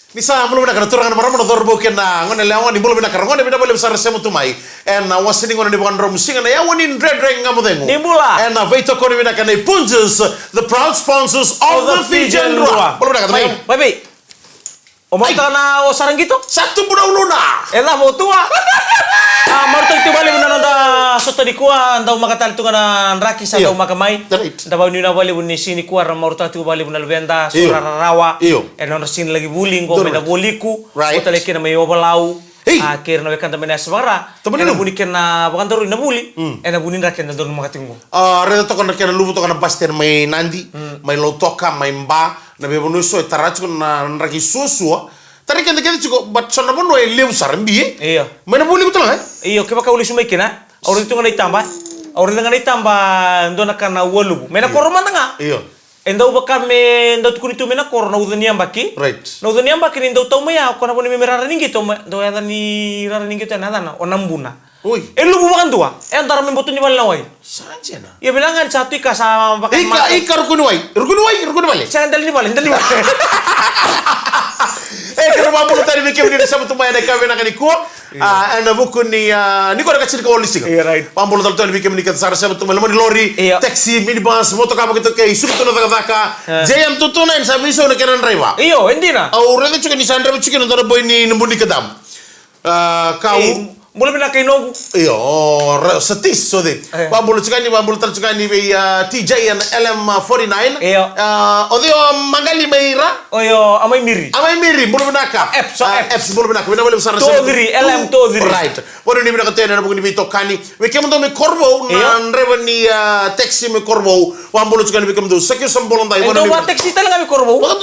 Nisa belum nak turangan marah menodor bukan na ngone lewan di belum nak ngone bina boleh besar semu tumai en na wasini ngone di bukan rom singa na yawan in red ring ngamu dengu Nimbula en na veito kone bina kana punches the proud sponsors of the Fijian Rua belum nak tumai baby omong na o sarang gitu satu budak uluna elah mau tua marto itu balik menanda soto di kuah andau makatal itu kana raki sa tau makamai da bau ni na balik bunni sini kuah marto itu balik bunal benda surara rawa non sin lagi buling ko mena boliku kota leki na may obalau akhir na wekan tamena sebara ena buni kena bukan taru na buli ena buni raken na don makatingo reda to kana kena lubu to kana paster may nandi may lotoka may mba na be bonu so tarachu na raki susua tadi kan kita cukup bat sona pun dua lew sarambi iya mana boleh betul iya keba ka uli sumai kena orang itu nganai tambah orang itu nganai tambah ndona kana wolu mena koroma tanga iya endau bakame ndau tukuni tu mena korona udania baki right na udania baki ndau tau maya kona pun merara ningi to do ya ni rara ningi to na onambuna oi elu bukan tua antara membotu ni balawai sanjena ya bilangan satu ikasa bakal ika rukun wai jangan dalini balen kalau mampu tadi bikin ini sama tuh main kami nak ni kuah, anda bukan ni kau nak kecil kau listing. Iya right. Mampu tadi bikin ini kita sama tuh main lori, taxi, minibus, motor kamu gitu kayak isu tuh nak jam tuh nain sampai isu nak kena driver. Iyo, endina. Orang itu juga ni sandra cuci nonton boy ni nembuni kedam. Kau boleh bina kay nogu. Iyo, setis so deh. Bambul tercukan ni TJ and LM49. Iyo. Odio mangali meira. Oyo, amai miri. Boleh benaka. Apps boleh benaka. Bina boleh besar. Todri, LM Todri. Right. Boleh ni benaka tena bukan ni tokani. Wekem do me korbo na reveni taxi me korbo. Bambul tercukan wekem do. Sakyo sambolon dai. Endo wa taxi tala ngami korbo. Bukan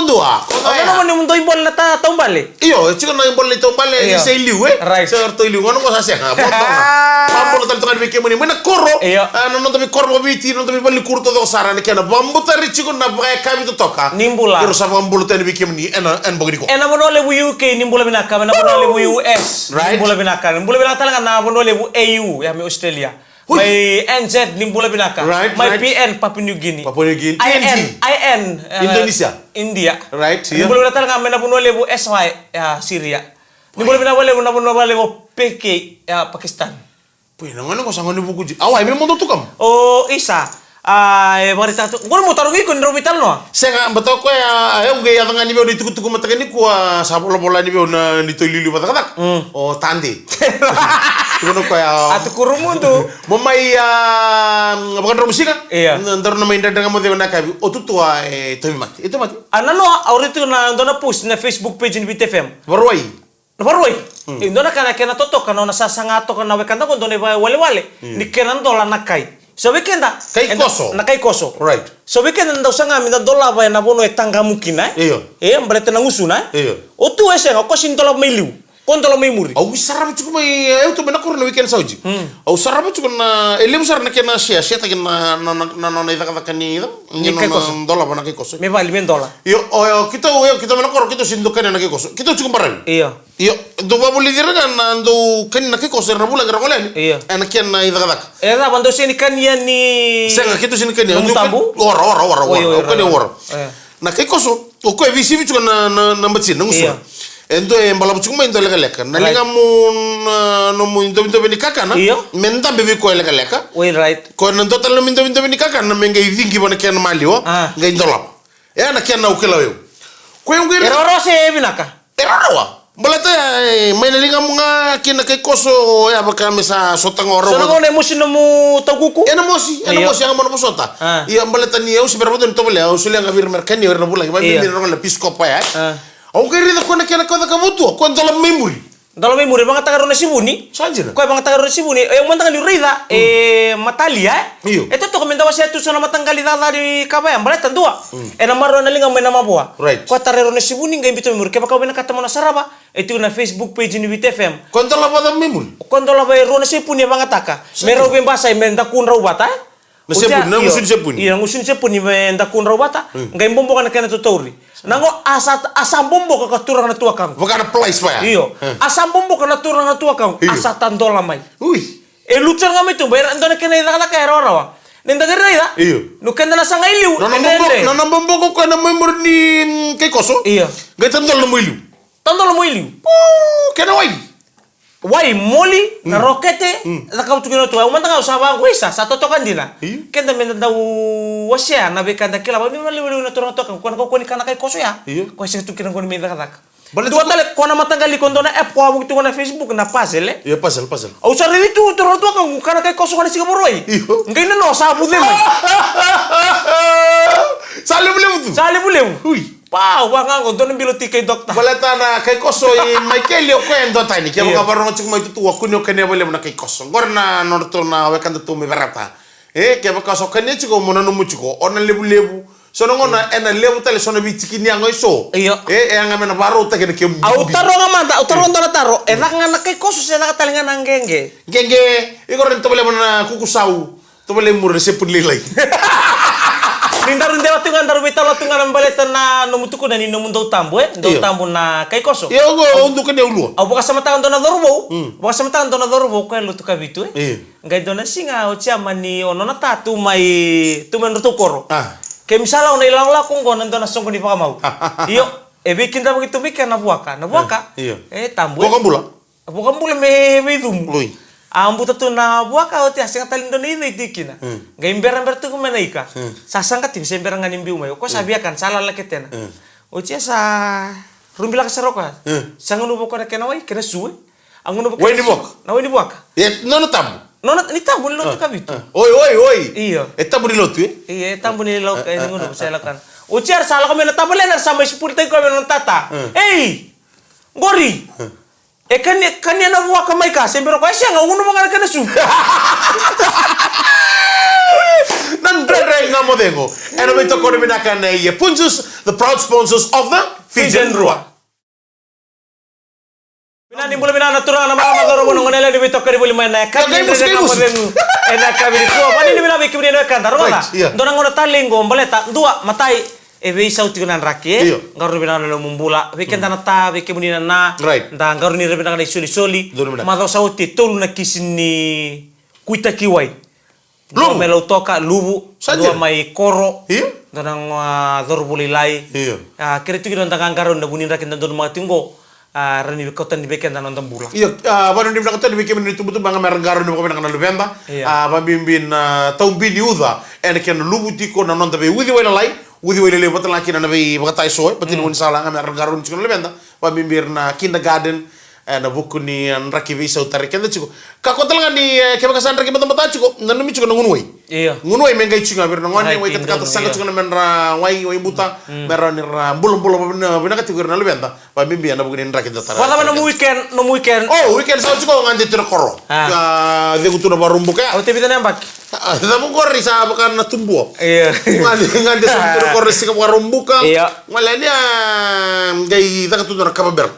do. Ano man yung doy bol na ta tombale. Iyo, chico na bol ni tombale ni say liwe. Right. Liu ngono ko sasya ha bambo tal tangan bike muni mena korro non to mi korbo biti non to mi balli kurto do sara ne kena bambo tari ci na bray kabi to toka nimbula kero sa bambo tan bike muni en bogri ko ena bonole bu UK nimbula bina ka na bonole bu US nimbula bina tal na bonole bu AU ya mi Australia may NZ nimbula bina ka may PN Papua New Guinea IN India right nimbula tal nga na bonole bu SY ya Syria nimbula bina wale bu PK ya Pakistan. Pui nangan ko sangon buku. Awai memang tu kam. Oh, isa. Barita tu. Gua mau taruh ikut robital no. Saya betul ko ya uge ya tengah ni be tuku mata ni ko sabolo bola ni be na ditolilu mata kata. Oh, tandi. Kuno ko ya. Atu kurumu tu. Momai bukan musika. Iya. Ntar na main dengan mo de na kabi. O tu tua tomi mati. Itu mati. Ano aurit na ndona post na Facebook page ni BTFM. Barwai. Nabarway. Indona kana toto kana nasasangato kana wekanda ko ndone wale. Ni kena ndola nakai. So wekenda kai koso. Nakai koso. Right. So wekenda ndo sanga mi ndola ba na bono etanga mukina. Iyo. Mbrete na ngusuna. Iyo. O tu ese ko sindola meliu. Kondola mai muri. Au sarama cukup mai eu to mena korna weekend sauji. Au sarama cukup na ele musar na kena sia ta kena na ida kata kani ida. Ni dola bana kai koso. Me vale men dola. Yo kita mena kor kita sindukan na kai koso. Kita cukup parang. Iya. Yo do ba boleh dira kan ando kan na kai koso na bula gara kolen. Iya. Ana ken na ida kata. Era bando sini kan ya ni. Senga kita sini kan ya. Ora. Kan ora. Na kai koso. O ko visi bicu na mbetsin na ngusura. Ento embala bucuma ento leka nalinga no mu into beni kaka na menta bebe ko leka right ko na total no into beni kaka na menga idingi bona ken malio nga indolap na ken na ukela yo ko yung gere eroro se binaka eroro balata may nalinga mo nga ken kay koso ya baka mesa sotang oro so ngone musi no mu taguku ena mosi ang mo sota iya balata ni eu se berbodo to bele eu sulia nga vir merkani ora bula ba mi ro la piscopa ya Aku kira itu kena kamu tuh, kau dalam memori. Dalam memori bang tagarone sibuni. Sanjir. Kau bang tagarone sibuni, yang mantangan lurida, matalia. Iyo. Itu tuh komentar wasiat tu sana matanggali dala di kabayang, balik tandua. Namaro na linga may namabuha. Right. Kau tagarone sibuni nggak impito memori. Kaya kau bina kata mo na saraba, itu na Facebook page ni BTFM. Kau dalam apa memori? Kau dalam apa rona sibuni bang ataka. Meron bembasa mendakun rawata. Ngusun Iya, ngusun sepuni mendakun rawata. Nggak imbombo kana kena tutori. Nango asam bombo ka turang na tua kang. Bukan place pa ya. Iyo. Asam bombo ka na turang na tua kang. Asa tandola mai. Ui. Lucar ngam itu bayar andona kena ida kala kaya rawa. Nenda gere ida. Iyo. No kenda na sanga iliu. Na nambombo ko na member ni kay koso. Iyo. Gaitan dol mo iliu. Tandol mo iliu. Kena wai. Wai moli na rokete na kautukino tu. Umanta ka usaba nguisa sa totokan dina. Kenda menda wasia na bekanda kila ba ni mali na totokan ko ni kana kay koso ya. Ko se tu kiran ko ni menda kadak. Dua tale ko na matangali kondo na app ko amo tu na Facebook na puzzle. Iya puzzle. Au sari itu totokan kana kay koso kana siga boroi. Ngai na no sabu de mai. Sale buleu. Ui. Pau banga ko don biloti kay dokta. Balata na kay koso Michael yo kwendo tani ke mga barongo chik mai tutu wakunyo kene bole na kay koso. Gorna norto na wekanda tu me verata. Ke ba koso kene chiko mona no muchiko ona lebu. Sono ngona ena lebu tale sono bitiki ni ango iso. Nga mena baro ta kene ke. Au taro ngamanda, au taro ndona taro. Enak ngana kay koso se na katalinga nangenge. Genge igor to bole mona kukusau. To bole mur se punlilai. Nindaru dewa tungan daru beta lo tungan baleta na nomutuko na ni nomundo tambo do tambo na kay koso. Yo go undu kene ulu. Au boka sama tangan dona dorbo. Boka sama tangan dona dorbo ko lu tuka bitu Ngai dona singa o chama ni onona tatu mai tu men koro. Ke misala ona ilang la kong gonan dona songo ni pakamau. Iyo bikin da begitu bikin na buaka. Tambo. Bukan bula me dum. Ambu tatu na buaka o tia singa talin dona ini dikina. Ngai imberan bertu ko menaika. Sasangka tim semberan ngani mbiu mai. Ko sabiakan sala la ketena. O tia sa rumbila ka saroka. Sangono boko na kenawai kena suwe. Angono boko. Wai ni bok. Na wai ni buaka. Nono tamu. Nono ni tamu ni lotu kabitu. Oi. Iya. Tamu ni lotu Iya, tamu ni lotu ngono saya lakukan. O tia sala ko mena tamu lenar sampai 10 tay ko mena tata. Gori. Kanya na buaka mai ka sembero ko siya nga uno mga kana su. Nan dre nga modengo. Ano ba ito ko rin binakana Punjus, the proud sponsors of the Fijan Rua. Binani mula binana turang na mga magaro mo nung nila ni Vito Kari Buli Mana. Kaya nga modengo. Kami ko pani ni binabi kibri na kan daro na. Donang ngona talingo baleta dua matai ebe isau tigunan rakie garu binana no mumbula weekend ta weke munina na dan garu ni rebina na soli ma do sauti tolu na kisini kuita kiwai lu melo toka lubu do mai koro dan dorbuli lai kire tigunan ta garu na bunin rakin dan ma tingo rani kotan di weekend dan bula baru di belakang di weekend itu betul bang mer garu no ko na November babimbin taumbini uda en ken lubu tiko na non tabe wudi wala lai Wudi le betul laki na nabi bagatai soy betul mun sala ngam garun chiko lebenda wa bimbir na kindergarten na buku ni raki visa utari kenda chiko ka kotal ngani ke bagasan raki mata chiko nanu mi chiko ngunwai ngunwai mengai chiko bir ngoni wai kata sanga chiko menra wai buta merra ni bulum bina kati na lebenda wa bimbir na buku ni raki datara wala no weekend weekend sa chiko ngandi tira koro de kutura barumbuka o te bitana mbak Zamu korri sa bukan na tumbo. Ngandi sa korri sa barumbuka. Wala niya gay da katu na kababel.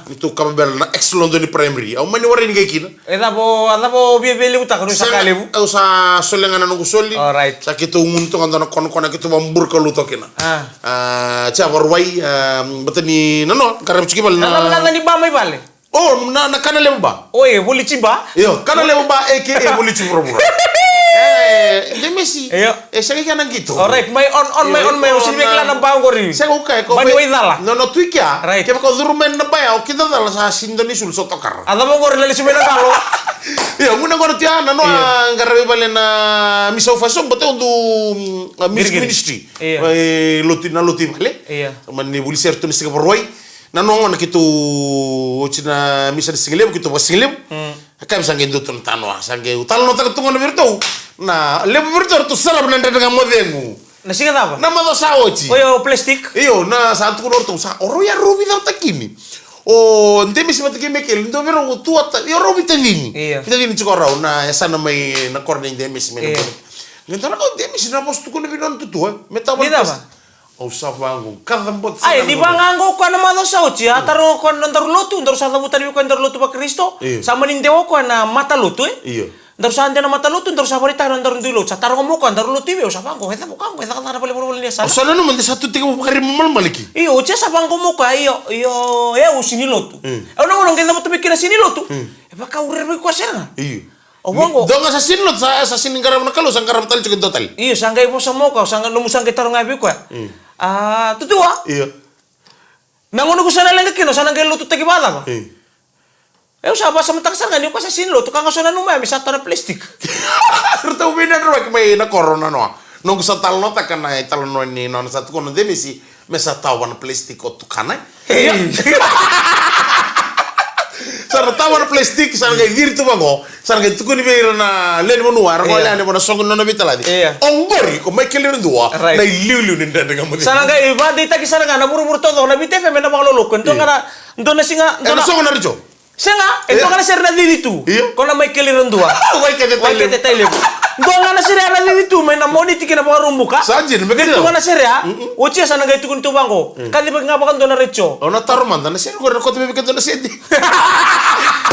Itu kababel na ex London primary. Au mani warin gay kina. Ada po bibili utak no sa kalibu. Au sa solengan nang gusoli. Sa kitu ngunto ngando na kon kitu bambur ka luto kina. Cha warwai betani nano karab chikibal na. Na ni ba may bale. Na kanale ba? Buli chiba. Yo, kanale ba buli chibro. Demesi. Saya kan gitu. Alright, may on may usin bigla ng baong gori. Saya okay ko. Bani way dala. No tuikya. Kaya ko durumen na ba o kita dala sa sindoni sulso tokar. Ada mo gori lali sumena kalo. Muna ko tiya no ngarabe bale na miso fasong bote undu ministry. Loti bale. Man ni buli serto ni siga borwai. Nanongon kitu china misa singelem kitu basingelem. Kaya sangge dutun tanwa sangge utal no takutungan virtu. Na lebu virtu tu sarap nanda dengan modengu. Na singa apa? Na mado saochi. Plastik. Iyo na santu kunor tu sa oro ya robi dau takini. O ndemi simati kemekel ndo vero tua ta yo robi tadini. Tadini chikora na sana mai na korne ndemi simene. Ngentara ko ndemi sina postu kun binon tutu metabol. Usah bangun, kadang di bangango ko na malo sauci, ataro ko ndar lotu, ndar sa tabutan ko ndar lotu ba Kristo, sama nindewo ko na mata lotu Ndar sa na mata lotu, ndar sa barita ndar ndulo, sa taro mo ko ndar lotu usah bangun, heta mo kan, heta kana pala pala ni sa. Usah no mende satu tiga kari mal maliki. Ucia sa bangun mo ka, usini lotu. Ono ngong kenda mo tumikira sini lotu. Baka urir ko sana. O wango. Dong assassin lo assassin ngaram na kalo sang ngaram tali chukin total. Iyo sangkai mo sa mo ka sangga numu sangkai tarong abi ko. Tutua. Iyo. Nangono ko sana lang kino sana ngai lutu tagi bala ko. Sa basa matang sanga ni ko assassin lo to kanga sona numa mi sa tara plastic. Rta ubina ro ke mai na corona no. Nong sa talno ta kana talno ni non sa tu kono demisi me sa tawan plastic o tu kana. Iya. Sarang tawar plastik, sarang kayak gitu bango, sarang kayak tukun ibe na len mo nuar, ko len mo na songon no bitala di. Onggori ko may kelirin dua, na iliu ninda dengan mo. Sarang kayak iba di taki sarang na buru-buru todo na bite fe me na maglolo ko. Ento kana ndo na singa, ndo na songon na rijo. Singa, ento kana ser na dito. Ko na may kelirin dua. Wai kete taile. Ndo nga na sira na dito may na moni tiki na mga rumbuka. Sajin, me ndo nga na sira. Uchi sana ga tukun tu bango. Kali ba nga ba kan do na richo. O na taruman na sira ko ko tebe kan do na sedi.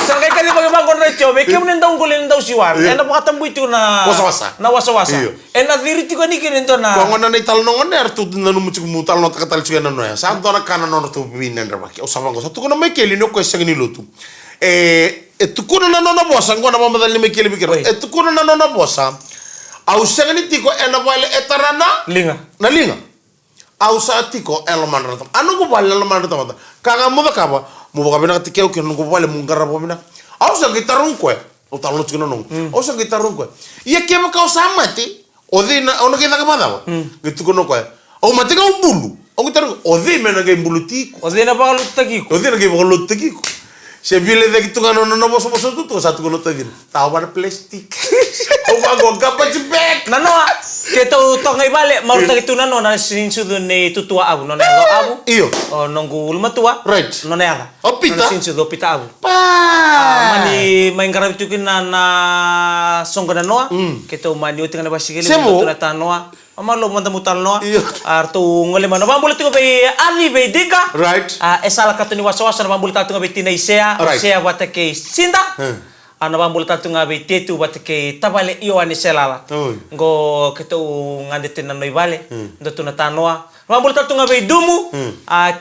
Sangkay kali pag-ibang konretyo, may kim nindang gulin daw siwan. Na pakatamboy ito na... Wasa-wasa. Na wasa-wasa. Na diriti ko ni kininto na... Kung ano na italnongan na, arto na numutsik mo talno takatalitsugan na noya. Saan to na kanan na to pinan rabaki. O sabang ko, sa tuko na may keli no ko isang niluto. Tuko na na bosa, ko na mamadal ni may keli bikira. Tuko na na bosa, au sang ni tiko na wale etarana... Linga. Na linga. Au sa tiko elman ratam. Ano ko wale elman ratam? Kanga mo ba ka ba? Mo ba bina tikeo ke nungu wale mungara po bina. Au sa gitarong ko o talo tsino nung. Au sa gitarong ko. Ia ke mo ka sama ti. O di na ono kita ka madaw. Gitu ko no ko. O mati ka umbulu. O gitarong o di me na ga umbulu ti. O di na ba kalut tagi ko. O di na ga kalut tagi ko. Se bile de gitu ngano no boso boso tu satu ko no tagi. Tawar plastik. O bago ka pa jibek. Nano keto to ngai bale maru tagi tu nano na sinsu ne tutua abu no na abu. Iyo. O nonggu ulma tua. Right. No na ala. O pita. Sinsu do pita abu. Pa. Mani main karab tu na songgona noa. Keto mani utinga na basigeli tu na tanoa. Amalo manda mutal noa. Artu ngole mano bambul tu be ali be dika. Right. Esala katuni waswas na bambul tu be tina isea. Isea watake sinda. Ana bambul tatu ngabe tetu watake tabale iyo ani selala. Ngo keto ngande tina noi vale. Ndo tu na tanoa. Bambul tatu ngabe dumu.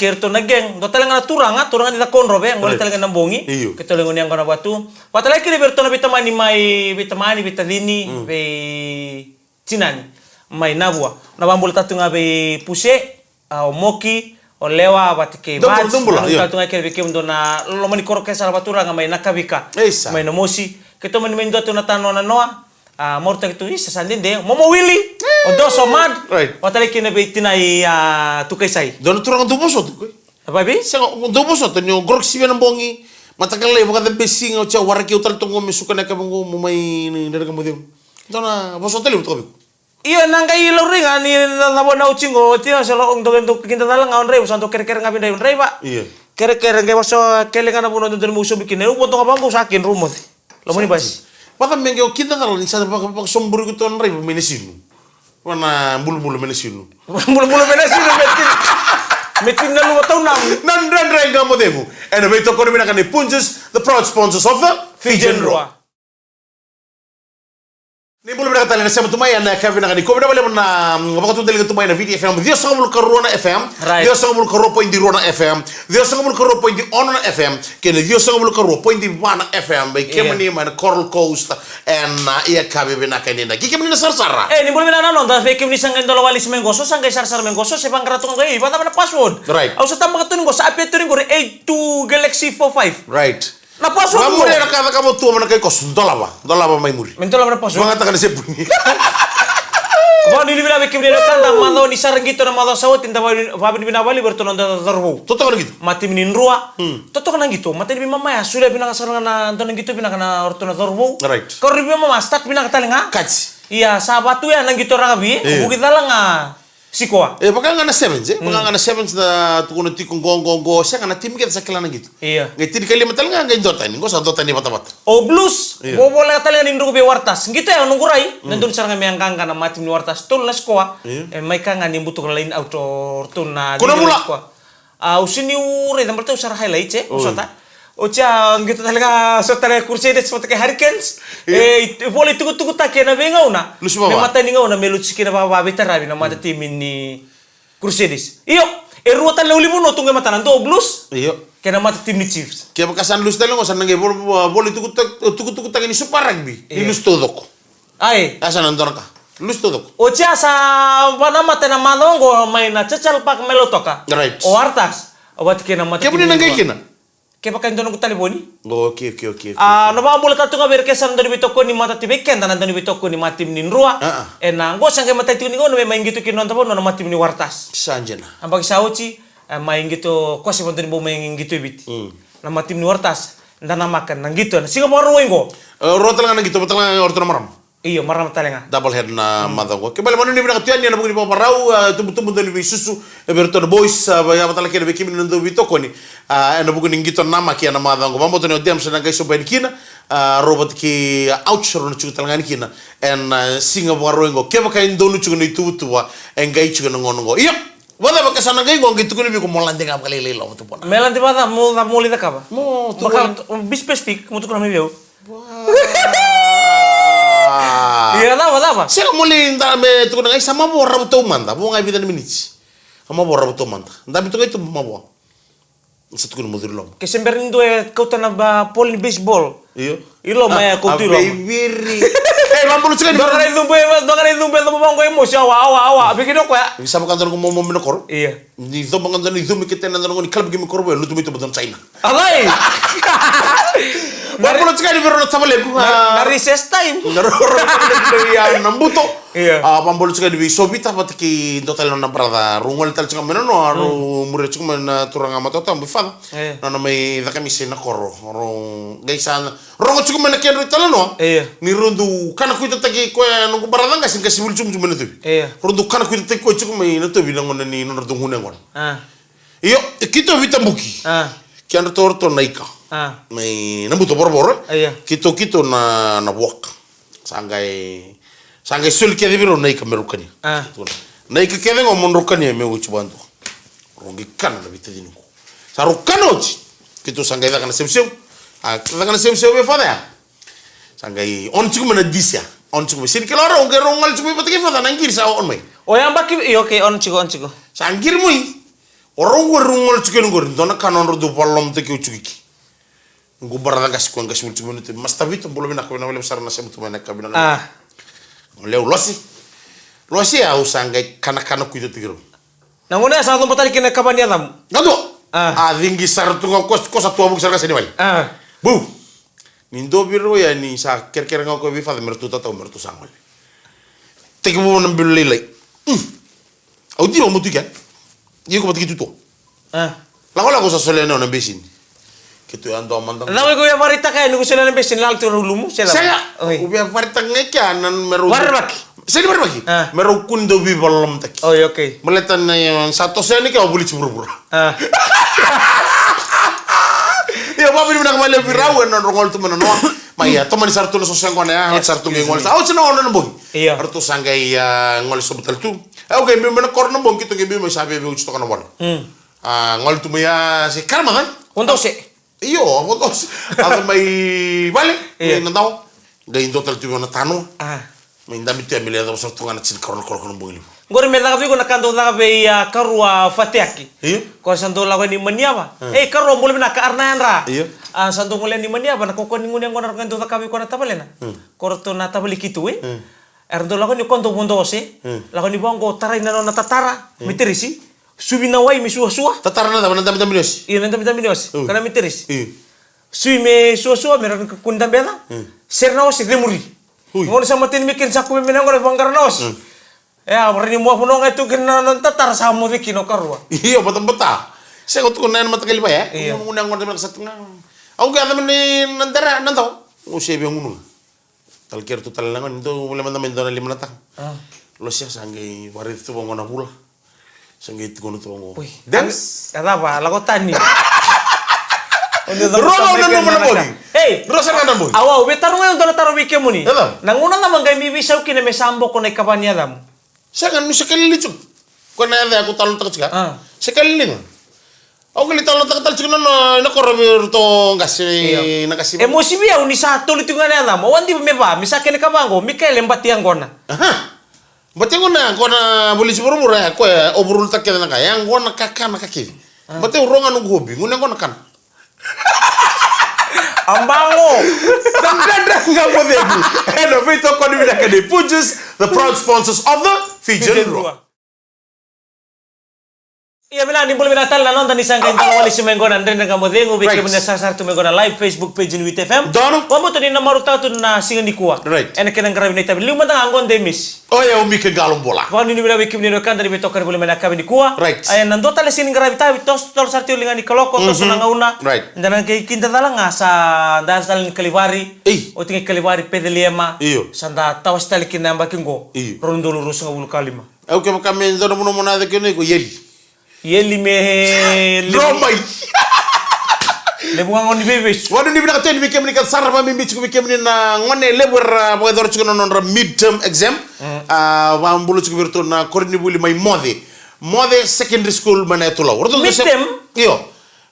Kerto na geng. Ndo talenga turanga dita konro be ngole talenga nambongi. Keto lengo niang kana batu. Watale kiri berto na bitamani mai bitamani bitadini be cinani. Mai nabua na bambul tatu ngabe puse o moki o lewa batike bats tatu ngabe ke ndo na lo mani koro kesal batura ngamai nakabika mai no mosi keto mani mendo tu na tano na noa morta ketu isa sandinde momo willy o doso mad watale kine be tinai tukai sai don turang duboso tu ko apa bi sang duboso tu nyo grok sibe nambongi matakale baka besing o cha waraki utal tungo mesuka na kabongo mumai ni ndara kamudem dona boso tele to iya nang kai lo ringa ni na bona uchingo tia selo ong dogen to kinta dalang ngaon rei santo kere-kere ngabi dai rei pak iya kere-kere ngai waso kelengan na buno ndon muso bikin eu boto ngabang ko sakin rumot lo moni bas pata menge o kinta dalang ni sa pak somburu ko ton rei menesinu wana bulu-bulu menesinu bulu-bulu menesinu metin na lu tau nan rei ngamodemu and we to kono binaka ni punches the proud sponsors of the Fijian Roa. Ni bulu berkata lena sama tumai na Kevin ngani ko beda bale na wakatu dele tumai na VTFM dia sangul Corona FM dia sangul Corona point di Rona FM dia sangul Corona point di Ona FM kene dia sangul Corona point di Wana FM be kemani mana Coral Coast and ia kabe bena kanina kikemani na sarsara ni bulu bena non da be kemani sangai dolo wali semengoso sangai sarsar mengoso se pangratung ngai bata mana password right au sa tamba katun go sa ape turing go 82 Galaxy 45 right na password mo muri na kada ka mo tu mana kay kos dolaba mai muri mentola mana password mga taka ni sepuni Ba ni libina be kibri kan da mando ni sarang gitu na mando sawat tinta ba ni bina bali bertonon da darbo toto kan gitu mati minin rua toto kan gitu mati ni mama ya sudah bina sarang na don gitu bina kana ortona darbo right ko ribi mama start bina katalenga kaci iya sabatu ya nang gitu orang abi bukit dalanga sikoa baka ngana sevens baka ngana sevens da tukuno tikung gongo siya ngana tim kita sakila na gitu iya ngiti kali matal nga ngayon dota ni ngosa dota ni bata-bata o blues bo bola katalenga nindro be wartas gitu ya nunggurai nandun sarang yang kangka na mati ni wartas tul na sikoa mai kanga ni butuh lain auto tuna kuna mula usini ure dan berarti usara highlight usata Ocha gitu talaga so tala kursi des mata ke Hurricanes boleh tugu tak na benga una me mata ni ngau na meluchi kina baba betara na mata tim ni kursi des iyo Ruatan lauli mo no tunggu mata nanto blues. Iyo. Kena mata tim ni Chiefs. Kaya kasan lus talo ngosan nange bol tuku tangani super rugby. Ilus todo ko. Ai. Asa nandor ka. Lus todo ko. O cia sa panama tena manongo main na cecal pak melotoka. Right. O artas. O wat kena mata. Kaya pun nangai kina. Kaya pakai dono kutali boni. Oke. No ba bola tatu ngaber kesan dari bitoko ni mata tibeken tanan dari bitoko ni matim ni nrua. Enang go sangke mata tuni go no main gitu kinon tapo no matim ni wartas. Sanjena. Ambag sauci main gitu ko si bontoni bo main gitu biti. Na matim ni wartas ndana makan nang gitu. Singa mo ruwengo. Rotal ngana gitu betal ngana orto maram. Iyo maram talenga. Double head na madongo. Kebal manu ni bina katian ni na bugni pa parau tumbu dari susu berto the boys ya batala kene bekim ni ndo bitoko ni. Na bugni ngito nama kia na madongo. Mambo to ni odiam sana kai so ben kina. Robot ki outshore no chutal ngani kina. En singa waruengo. Keba kai ndonu chugo ni tuwa engai chugo ngongo. Iyo. Wala ba kasana ngai ngong gitu ni ko molande ngam kali lelo to pona. Melante bada mo lida kaba. Mo to. Maka bispestik mo to kana mebeu. Iya apa? Saya mulai ntar me tu ngai sama bo rabu manda, bo ngai bidan minutes. Sama bo rabu manda. Tapi tu itu mabo. Satu kun mudir lom. Kesemberin do kau tanah ba pol baseball. Iyo. Ilo maya kau tu lom. Bibiri. Mampu lu cakap. Dokan itu bang emosi awa. Bikin aku ya. Bisa makan tanah mau minokor. Iya. Di itu makan tanah itu mikir tanah tanah ni kalau begini korbo lu tu itu betul China. Alai. Mampu lu cakap di beron sama leku. Dari sestain. Dari yang nambuto. Iya. Mampu lu cakap di sobita patiki total nona prada. Rungol tal cakap mana no aru murid cakap mana turang amat atau ambifal. Nona mai dah kami sih nakoro. Rong gaisan. Rong cakap mana kian rita no. Iya. Ni rundu kana kuita taki ko nunggu barada nggak sih kasih bulcum cuma itu. Iya. Rundu kana kuita taki ko cakap mai itu bilang mana ni nona dungu nengon. Iyo kita vita buki. Kian retorto naika. Mai nambuto borbor. Iya. Kita na walk. Sanggai sul kia di biro naika merukani. Naika kia dengo monrukani me uci bantu. Rongi kana na vita dinungu. Sarukano uci. Kita sanggai dah kana sem-sem. Dah kana sem-sem be fada. Sanggai on cukup mana disya. On cukup sini kalau orang ngal cukup pataki fada nangkir sa on mai. Oh yang baki oke on cukup. Sangkir mui. Orang ngal cukup nunggu. Dona kanon rodo palom teki ucukiki. Nunggu barada kasih kuang kasih mulcum itu. Mas tapi tu belum nak boleh besar nasi mutu mana kabina. Leu losi ya usanggai kanak-kanak itu tiru. Nanguna sa atong patali kina kaban yadam. Ngado. Dinggi sar tu kos satu abuk sar kasih ni wali. Bu. Nindo biro ya ni sa ker ngau ko bifa mertu tata mertu sangol. Teki bu nambil lelai. Au tiro mutu kan. Iyo ko patiki tuto. Lago sa solena na besin. Gitu ando mandang. Lalu gue parita kayak nunggu selain besin lalu turun lumu saya gue parita ngekanan meru. Barbaki. Saya barbaki. Meru kundo bi balom tak. Oh iya oke. Meletan yang satu saya ni kau boleh cemburu. Ya bapak ni menang malam birawan non rongol tu mana noa. Maya teman sartu na sosial kau ya sartu ngol. Oh cina orang nembong. Iya. Artu sanggai ngol sebetul tu. Oke mana kor nembong kita gibi mai sabi bi uci tu kana wal. Ngol tu maya si karma kan. Untuk sih. Iyo, fotos. Atau mai balik, mai nantau. Dari total tujuh orang tanu. Mai ndami tu ambil ada besar tungan cil korol bungil. Gori me lagabi ko nakanto lagabi ya karua fatiaki. Iyo. Ko santo lagabi ni maniaba. Karua boleh nak arna ra. Iyo. Santo ngole ni maniaba na ko ni ngune ngona kanto lagabi ko na tabalena. Korto na tabali kitu Erdo lagabi ni konto mundo se. Lagabi ni bongo taray na na tatara. Mitirisi. Subi na wai mi suah-suah. Tatara na nanti minus. Iya nanti minus. Karena miteris. Subi me suah-suah meron kundam bela. Serna os lemuri. Ngon sama tin mikin saku me ngore banggar naos. Ya berani mua punong itu kena tatar sama bikin okarwa. Iya betul. Saya kau tu nan mata kali pa ya. Undang ngor satu nang. Aku gak ada ni nantara nantau. Usia biang gunung. Talkir tu talangan itu boleh mandamin dona 5 natang. Lo sia sanggai warit tu bangona pula. Sanggai itu kono tuh Wih, dance. Kata apa? Lagu tani. Rono nanu mana bodi? Hey, rosa nanu bodi. Awa, betar ngayon doon taro wiki mo ni. Nanguna naman kay mibisaw kina may sambo ko na ikabanya dam. Saya kan sekali licuk. Kau nanya aku talon tak cakap. Sekali ling. Aku kali talon tak tal cakap na korobir to ngasih nakasih. Emosi biya uni satu litungan na dam. Owan di meba, misakin ka bango, Mikael embatiang ko na. Bate kona polisi murmura ko obrul takya na kaya ngona kakana kakiri. Bate uronga no gobi nguna ngona kan. Ambango. Dandanda ngamo debu. And of it ko ni binaka de Pujas, the proud sponsors of the Fijian Rua. Iya bila ni boleh natal na nonton isang kain talo wali sumengo na ndren nga modengo bike muna sasar tumengo na live Facebook page ni WIT FM. Dono. Wamo to ni na maruta to na singa ni kuwa. Right. Ene kenang grabe na tabi luma tang angon demis. Oh ya umi ke galon bola. Wamo ni bila wiki ni kan dari beto kare boleh mena kabe ni kuwa. Right. Ayan nando tale singa grabe tabi tos tol sarti ulinga ni koloko tos na ngauna. Right. Ndanan kay kinta tala nga sa dasal ni kaliwari. O tingi kaliwari pedeliema. Iyo. Sanda tawas tali kinamba kingo. Iyo. Rondo lurus nga ulu kalima. Au ke makame ndono muno mona de kene ko yeli. Yeli me Dromai. Le bunga ngoni bebes. Wadu ni binaka teni bikem ni kan sarba mi bichu bikem ni na ngone lebur boy dor chuko non midterm exam. Wa mbulu chuko birto na korni buli may mode secondary school manetula. Orto midterm? Iyo.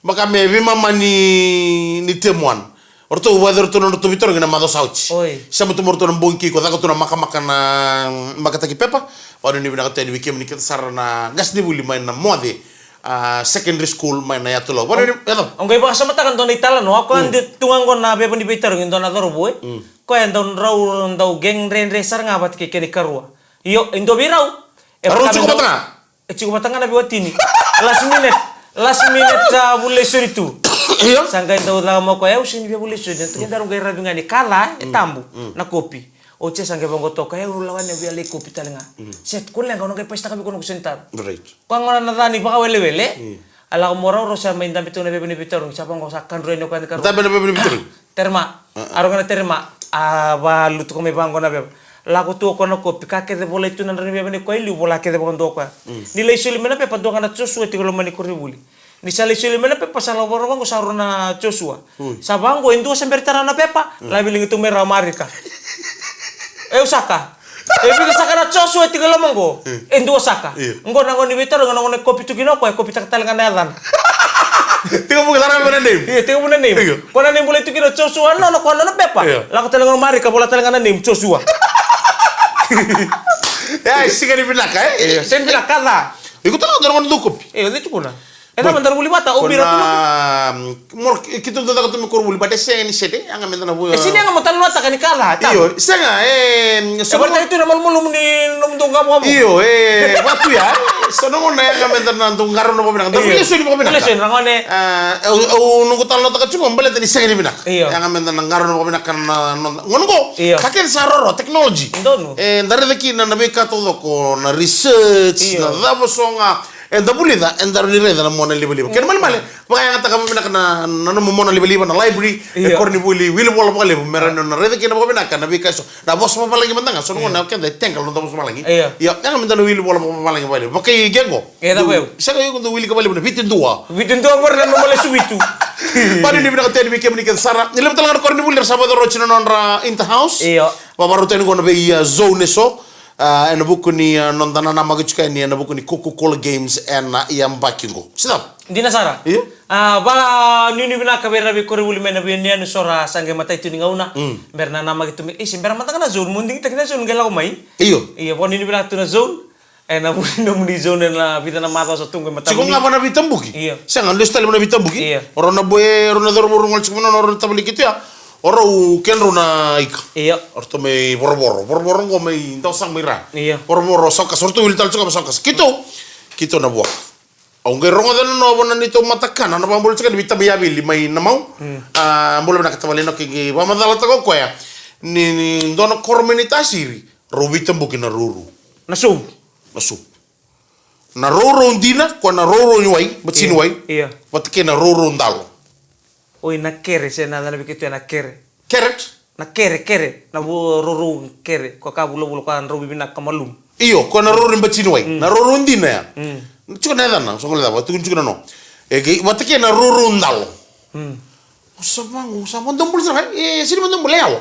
Makame bima ni temuan. Orto weather to no to vitor ngina mado sauch. Samu to morto no bonki ko dako to na maka na makata ki pepa. Wadu ni binaka teni bikem ni kan sarna gas ni buli may na mode secondary school may na yatulo. Wadu ni eto. Ongai ba sama takan to ni tala no ako andi tungang ko na be ni bitor ngindo na doro boy. Ko en don raw ndau geng renre sar ngabat ke keni karua. Iyo indo birau. Baru cukup batanga. Cukup batanga na biwatini. Last minute bulle suritu. Iyo. Sangga indo la mo ko usin be bulle suritu. Tinda ro gaira bingani kala etambu na kopi. Oche sangga bango to kaya ulawan ne biale kopi talenga. Set kun lenga no kay pesta kabi kono kusentar. Right. Ko ngona na tani baka wele-wele. Ala ko moro ro sa main dampi to na bebe ni bitor. Sapa ko sakkan ro no kan karo. Tabe na bebe ni bitor. Terma. Aro kana terma. Ba lutu ko me bango na bebe. La ko to ko no kopi ka ke de bola itu na bebe ni ko ilu bola ke de bondo ko. Ni le suli mena pe pado kana tsosu ti ko mani ko ribuli. Ni sali suli mena pe pasala boro bango saruna Joshua. Sa bango indo sembertara na pepa. La biling itu mera marika. Usaka. Ebi saka na chosu eti kala mango. Endo Osaka. Ngo nango ni bitor ngono ngono kopi tukino ko kopi tak talengan nadan. Tiga bukan tarangan mana name? Iya, tiga bukan name. Kona name boleh tukino chosu ano no kono no pepa. La ko talengan mari ka bola talengan name chosu. Ya, sika ni binaka Iya, sen binaka la. Iku tahu dorong ndu kopi. Iya, itu kuna. Ena mandar buli bata ubira tu. Mor kita tu tak ketemu buli bata sen ni sete anga mentana bu. Sini anga motan nota kan kala. Iyo, senga seperti itu nama mulum ni nom tungga mo. Iyo, waktu ya. Sono ngone anga mentana tunggar no pabina. Tapi leso ni pabina. Leso ngone. Nunggu tal nota kacung mbale tadi sen ni bina. Anga mentana ngaro no pabina kan ngono ko. Kaken saroro teknologi. Ndare deki na nabe ka todo ko na research na dabo songa. Enda bulida, enda rida na mona liba. Ken mal pakaya ngata kami na nano mona liba na library, korni buli, wili bola pale, merano na rida kina kami na bika so. Na bos pa palangi mantanga, so ngona ken da tengkal no bos palangi. Ya, nga minta wili bola palangi pale. Makai gengo. Da beu. Saka yo kundo wili kabali na bitin dua. Bitin dua borna no male subitu. Pari ni bina teni bike mni ken sara. Ni lebtal ngar korni buli sa badoro chino nonra in the house. Iya. Babaru teni kono be zone so. En buku ni nondana nama kuchuka ni en buku ni Coca-Cola Games en yang bakingo. Sedap. Dina Sara. Iya. Ba nini bina kabera be kore buli mena be nian sora sange mata itu ningauna. Berna nama gitu me. Sember mata kana zone munding tak kena zone gela ko mai. Iyo. Iya pon nini bina tu na zone. Na muni zone na bita na mata so tunggu mata. Cikong ngapa na bitambuki? Iya. Saya ngalus tali na bitambuki. Iya. Orang na boy, orang na dorong ngol cikong na orang tabli gitu ya. Orang kenro na ika. Iya. Orto may borboro ngo may tosang mira. Iya. Borboro sokas orto wiltal cuka sokas. Kito na buak. Aunque rongo dan no bonan itu matakan na pambul cuka bitam ya bili may namau. Mula na katabalino kiki pamadala ta ko ya. Ni dono kormenitasiri. Robitam bukin na ruru. Nasum. Na ruru ndina ko na ruru nyuai, batsin wai. Iya. Patke na ruru ndalo. Oi na kere se na dana bikitu na kere. Carrot? Na kere. Na bu ruru kere. Ko ka bulo kan robi bina kamalum. Iyo, ko na ruru mbachini wai. Na ruru ndina ya. Chuka na dana, so ngole dawa, tukun chuka no. Ege watake na ruru ndalo. Usama ndombul sana. Sini ndombul yawa.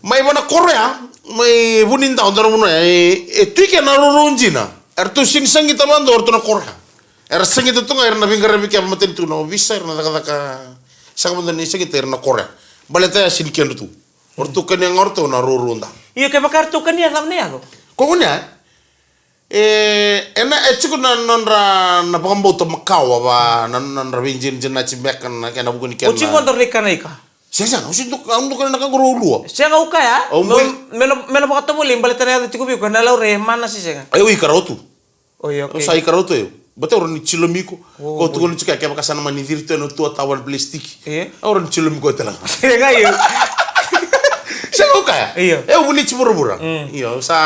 Mai bona Korea, mai bunin ta ondar muno ya. Tuike na ruru ndina. Ertu sin sangita bando ortu na Korea. Sangita tunga na bingara bikya maten tu no visa na daga saka bando ni sangita na Korea. Baleta ya sin kendo tu. Ortu kan yang ortu na ruru nda. Iya ke bakar tu kan ya namne ya lo. Kokunya ena echuku na pakambo to Macau ba na vinjin na chimbek na kena buku ni kena. Uchi mo ndor kana ika. Sesa, usi to kana guru lu. Senga uka ya. Melo baka tamo lim balita na tiku bi ko na laure mana si senga. Ayo ikarotu. Oh iya oke. Sa ikarotu yo. Bate orang ni chilomiko. Ko tu kono chika kaya kasana mani dirto no tua tawan plastic. Orang chilomiko tela. Senga yo. Senga uka ya. Iya. Uni chibura-bura. Iya, sa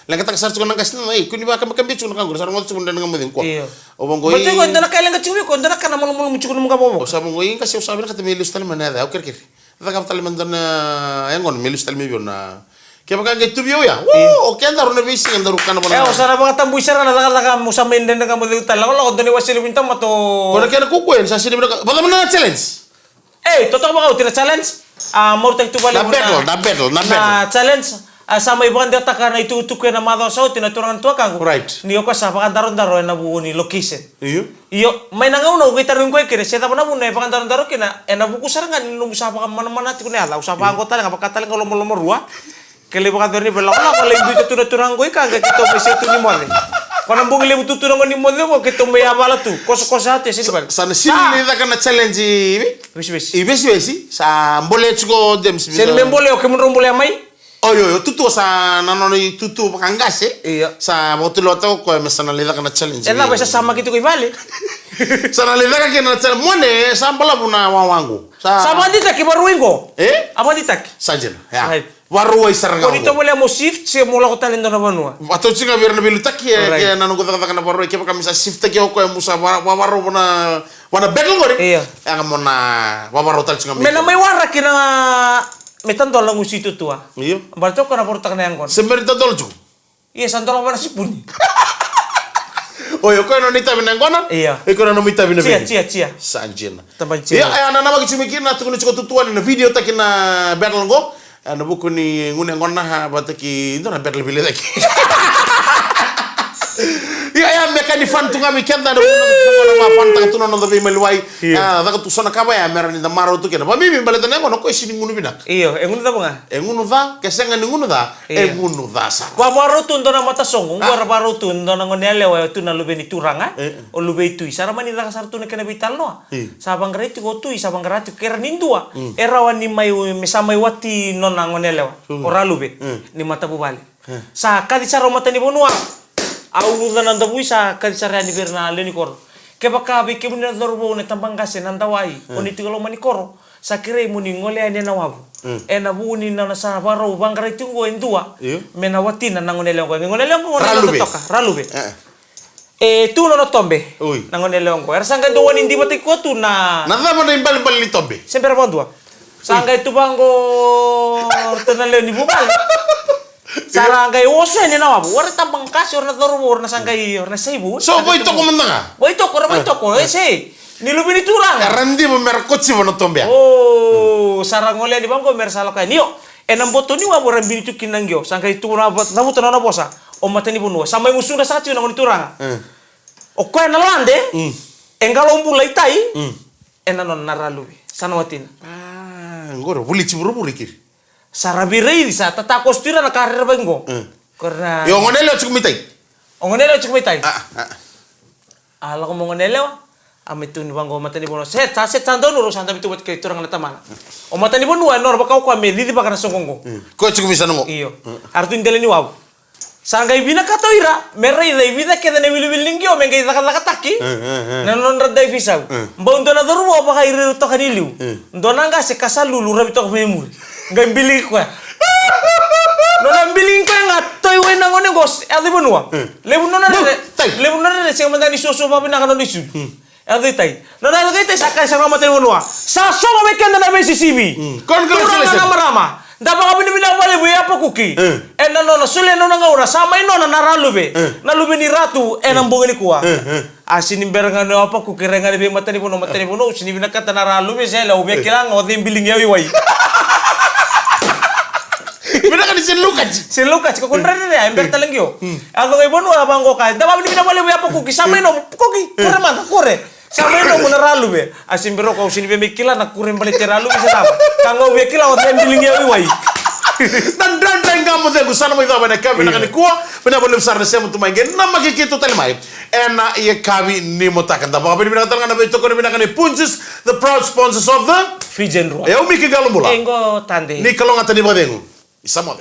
lang kata kasar tukang nangkas na kuni ba kam bicu nang guru sarang ngotu kunda nang medin ko. Obong goi. Betul ko ndana kailan ka chiwi ko ndana kana mo mucu kuno mga bobo. Sa mong goi kasi usabi na kata milus tal manada. Oker ker. Ita kam tal mandana engon milus tal mebio na. Kaya baka ngai tubio ya. Wo, oke andar na bisi andar kana bana. Usara baka tambu isara na daga mo sa menden nga mo tal. Wala ko doni wasili minta mato. Kono kena kukuen sa sini baka. Baka mana challenge. Totoo ba ka challenge? Mo tay tubali mo na battle. Challenge. Sama ibu anda takkan itu ke nama dosa tina turangan tua kanggo. Right. Niyo ka sa pakan daro na buku ni location. Iyo. May nangaw na kita rin ko kire seta na muna pakan daro kina na buku sarangan nung sa pakan mana ti kunya ala usapa ko tala nga pakatala ng lomo ruwa. Kele pakan daro ni bela wala ko lang dito turangan ko kanga kito may setu ni mo. Kono bungi lebu tuturangan ni mo mo kito may abala tu. Koso ate sini bal. Sana sini ni takkan challenge Ibesi. Sa mbole chuko dem sini. Sen mbole o kemun mbole mai. Oh yo tutu sa nanoni tutu pakangas Iya. Sa botulo to ko mesana leda kana challenge. Ela besa sama gitu ko vale. Sana leda ka kana challenge mone sambala buna wawangu. Sama dita ki baruingo. Apa dita ki? Sajena. Ya. Waru wa isaranga. Ko dito mole mo shift se mo la ko talendo na banua. Wato singa birna bilu taki ya nanu ko taka kana waru ke pa kamisa shift ki ko musa waru buna wana bego ngori. Iya. Yang mona waru tal singa. Mena mai wara kina metan tolong usi itu tua. Iya. Berarti kau napor tak nayang kon. Sembari tolong juga. Iya santol apa nasi pun. Oh yo kau nonita binangkona? Iya. Kau nonita binangkona? Cia. Sanjena. Tampan cia. Iya, anak nama kecil mikir na tukun cukup tutuan na video tak na battle go. Ana buku ni ngune ngona ha bataki itu na battle bile lagi. Iya mekani fan tunga mikenda na ngona fan tang tuno no dabi melwai. Daga tu sona kaba ya merani da maro tu kena. Ba mimi baleta na ngona ko sini ngunu binak. Iya, ngunu da bunga. Ngunu da kesenga ngunu da. Ngunu da sa. Wa maro tu ndona mata songu, wa maro tu ndona ngone lewa tu na lubeni turanga. O lube tu sara mani da sar tu ne kena bital no. Sabang grati go tu sabang grati kera nindua. Erawan ni mai mesamai wati nona ngone lewa. Ora lube ni mata bubali. Sa kadi sara mata ni bonua. Au nanda buisa kadi sara ni berna leni kor. Kebaka be kebuna dorbo ne tampang kase nanda wai. Oni tigalo mani koro. Sakire muni ngole ane na wabu. Ena buni na sa baro bangara tungo endua. Mena wati na ngone leongo. Ngone leongo ngone toka. Ralube. Tu no tombe. Na ngone leongo. Era sanga do wani ndi bati ko tu na. Nada mo na imbal ni tombe. Sempre bondua. Sanga itu bango tenale ni bubal. Sarangay oso ni na wabu. Wala tampang kase or na dorbo or na sangay or na seibu. So boy to ko manda. Boy to ko. Ese. Nilubi ni turang. Randi mo merkotsi mo no tombe. Oh, sarang ngole di bangko mersalo kay niyo. Enam boto ni wa boran bini tu kinangyo. Sangkay tu na sabu to na bosa. O matani bunwa. Samay musung na sa tiu na ngoni turang. O ko na lande. Engalo mbulay tay. Enanon naralubi. Sanawatin. Ngoro buli ciburu kiri. Sarabirei sa tata kostira na karir bangko. Karena yo ngonelo cukumitai. O ngonelo cukumitai. Ala ko mo ngonelo. Amit ni bangko matani bono set sando nuro sanda bitu buat kaitu orang natamana. O matani bono nor bakau ko me didi bakana songkongo. Ko cukumi sanongo. Iyo. Artu indele ni waw. Sangai bina katoira, merai dai bina keda ne wilu lingio mengai takataki. Nanon radai fisau. Mbon dona doru apa kai ru to kaniliu. Dona nga se kasalu lu rabi to memuri. Ngai bili ko. Nona biling ko nga toy we nangone gos. Adi bonua. Lebu nona de se mandani soso pa bina kanon isu. Adi tai. Nona adi tai sakai sama materi bonua. Sa so mo mekenda na Mississippi. Congratulations. Rama. Dapat kami ni bilang balik buaya apa kuki? Enak nona sulit nona ngau rasa main nona naralube, nalube ni ratu enam bunga ni kuah. Asin imberangan apa kuki rengan di mata ni puno, sini bina kata naralube saya lau biar kilang ngotin biling ya wiwai. Bina kan silukat, kau kontra ni ya, ember telengyo. Aku ngai bono abang kau kai. Dapat ni bilang balik buaya apa kuki? Sama ino kuki, kore mantap kore. Sama ino muna ralube. Asin bero kau sini biar kilang nak kuren balik teralu bisa apa? Kangau biar kilang ngotin biling ya wiwai. Dan kamu tengok sana mau itu apa nak kami nak nikua, benar boleh besar nasi untuk main game. Nama kita tali mai. Ena ia kami ni mau takkan tak apa. Ini benar tangan apa itu kau ni benar kan Punches, the proud sponsors of the Fijen Roa. Eu miki galum bola. Engo tande. Ni kalau ngata di badengu. Isa mo